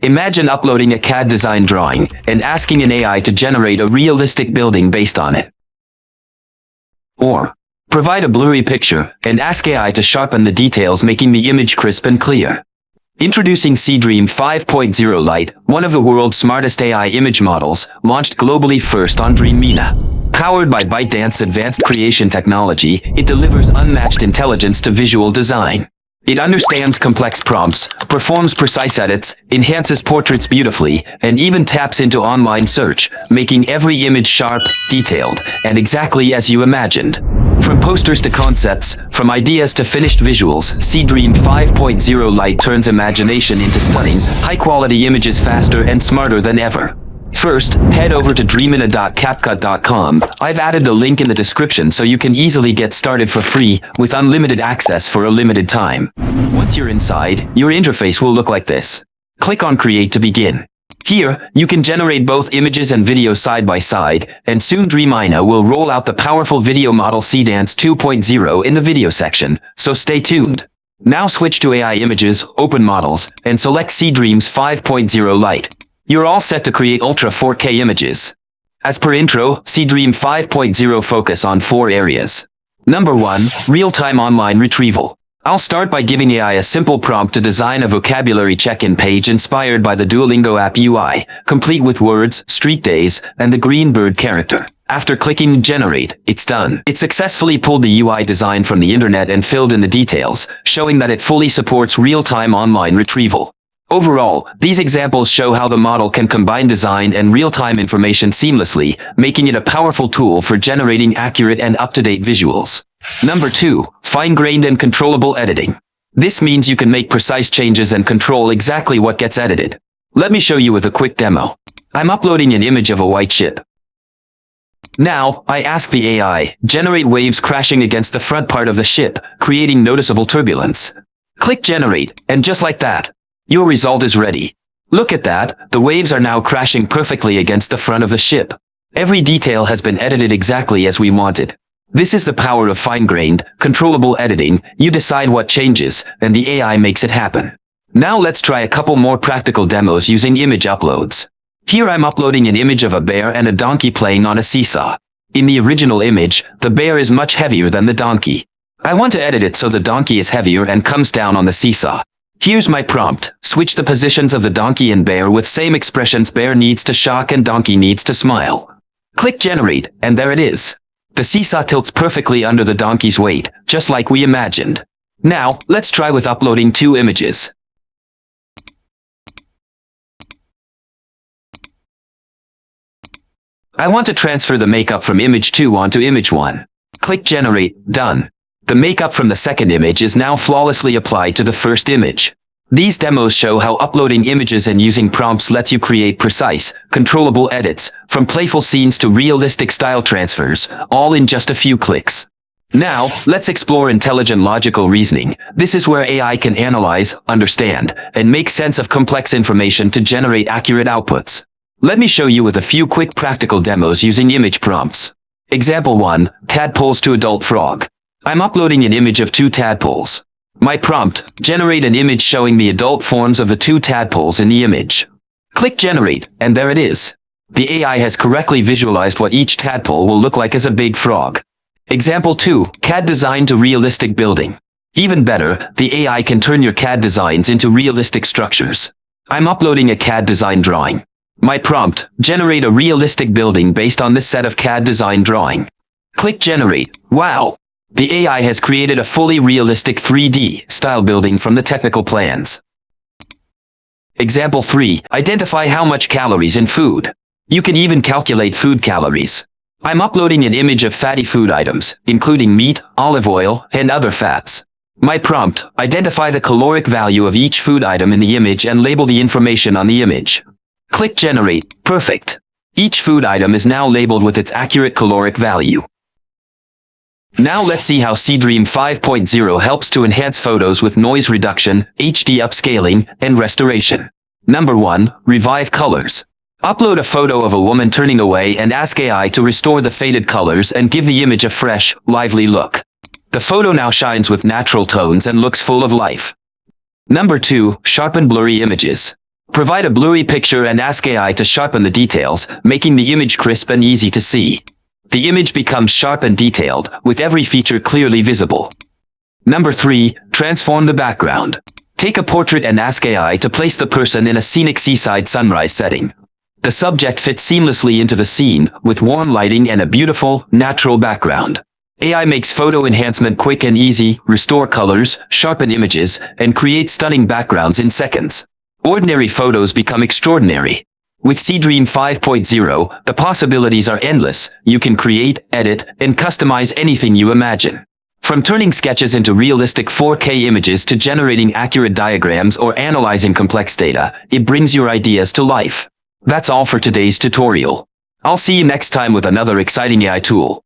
Imagine uploading a CAD design drawing and asking an AI to generate a realistic building based on it. Or, provide a blurry picture and ask AI to sharpen the details, making the image crisp and clear. Introducing Seedream 5.0 Lite, one of the world's smartest AI image models, launched globally first on Dreamina. Powered by ByteDance's advanced creation technology, it delivers unmatched intelligence to visual design. It understands complex prompts, performs precise edits, enhances portraits beautifully, and even taps into online search, making every image sharp, detailed, and exactly as you imagined. From posters to concepts, from ideas to finished visuals, Seedream 5.0 Lite turns imagination into stunning, high-quality images faster and smarter than ever. First, head over to dreamina.capcut.com. I've added the link in the description so you can easily get started for free with unlimited access for a limited time. Once you're inside, your interface will look like this. Click on Create to begin. Here, you can generate both images and videos side by side, and soon Dreamina will roll out the powerful video model Seedance 2.0 in the video section, so stay tuned. Now switch to AI Images, Open Models, and select Seedream's 5.0 Lite. You're all set to create Ultra 4K images. As per intro, Seedream 5.0 focus on 4 areas. Number 1, Real-time Online Retrieval. I'll start by giving AI a simple prompt to design a vocabulary check-in page inspired by the Duolingo app UI, complete with words, street days, and the green bird character. After clicking Generate, it's done. It successfully pulled the UI design from the internet and filled in the details, showing that it fully supports real-time online retrieval. Overall, these examples show how the model can combine design and real-time information seamlessly, making it a powerful tool for generating accurate and up-to-date visuals. Number 2, Fine-grained and controllable editing. This means you can make precise changes and control exactly what gets edited. Let me show you with a quick demo. I'm uploading an image of a white ship. Now, I ask the AI, generate waves crashing against the front part of the ship, creating noticeable turbulence. Click Generate, and just like that, your result is ready. Look at that, the waves are now crashing perfectly against the front of the ship. Every detail has been edited exactly as we wanted. This is the power of fine-grained, controllable editing. You decide what changes, and the AI makes it happen. Now let's try a couple more practical demos using image uploads. Here I'm uploading an image of a bear and a donkey playing on a seesaw. In the original image, the bear is much heavier than the donkey. I want to edit it so the donkey is heavier and comes down on the seesaw. Here's my prompt. Switch the positions of the donkey and bear with same expressions. Bear needs to shock and donkey needs to smile. Click Generate, and there it is. The seesaw tilts perfectly under the donkey's weight, just like we imagined. Now, let's try with uploading 2 images. I want to transfer the makeup from image 2 onto image 1. Click Generate, done. The makeup from the second image is now flawlessly applied to the first image. These demos show how uploading images and using prompts lets you create precise, controllable edits, from playful scenes to realistic style transfers, all in just a few clicks. Now, let's explore intelligent logical reasoning. This is where AI can analyze, understand, and make sense of complex information to generate accurate outputs. Let me show you with a few quick practical demos using image prompts. Example 1, Tadpoles to Adult Frog. I'm uploading an image of 2 tadpoles. My prompt, generate an image showing the adult forms of the 2 tadpoles in the image. Click Generate, and there it is. The AI has correctly visualized what each tadpole will look like as a big frog. Example 2, CAD design to realistic building. Even better, the AI can turn your CAD designs into realistic structures. I'm uploading a CAD design drawing. My prompt, generate a realistic building based on this set of CAD design drawing. Click Generate. Wow! The AI has created a fully realistic 3D style building from the technical plans. Example 3. Identify how much calories in food. You can even calculate food calories. I'm uploading an image of fatty food items, including meat, olive oil, and other fats. My prompt, identify the caloric value of each food item in the image and label the information on the image. Click Generate. Perfect. Each food item is now labeled with its accurate caloric value. Now let's see how Seedream 5.0 helps to enhance photos with noise reduction, HD upscaling, and restoration. Number 1, Revive Colors. Upload a photo of a woman turning away and ask AI to restore the faded colors and give the image a fresh, lively look. The photo now shines with natural tones and looks full of life. Number 2, Sharpen Blurry Images. Provide a blurry picture and ask AI to sharpen the details, making the image crisp and easy to see. The image becomes sharp and detailed, with every feature clearly visible. Number 3. Transform the background. Take a portrait and ask AI to place the person in a scenic seaside sunrise setting. The subject fits seamlessly into the scene, with warm lighting and a beautiful, natural background. AI makes photo enhancement quick and easy, restore colors, sharpen images, and create stunning backgrounds in seconds. Ordinary photos become extraordinary. With Seedream 5.0, the possibilities are endless. You can create, edit, and customize anything you imagine. From turning sketches into realistic 4K images to generating accurate diagrams or analyzing complex data, it brings your ideas to life. That's all for today's tutorial. I'll see you next time with another exciting AI tool.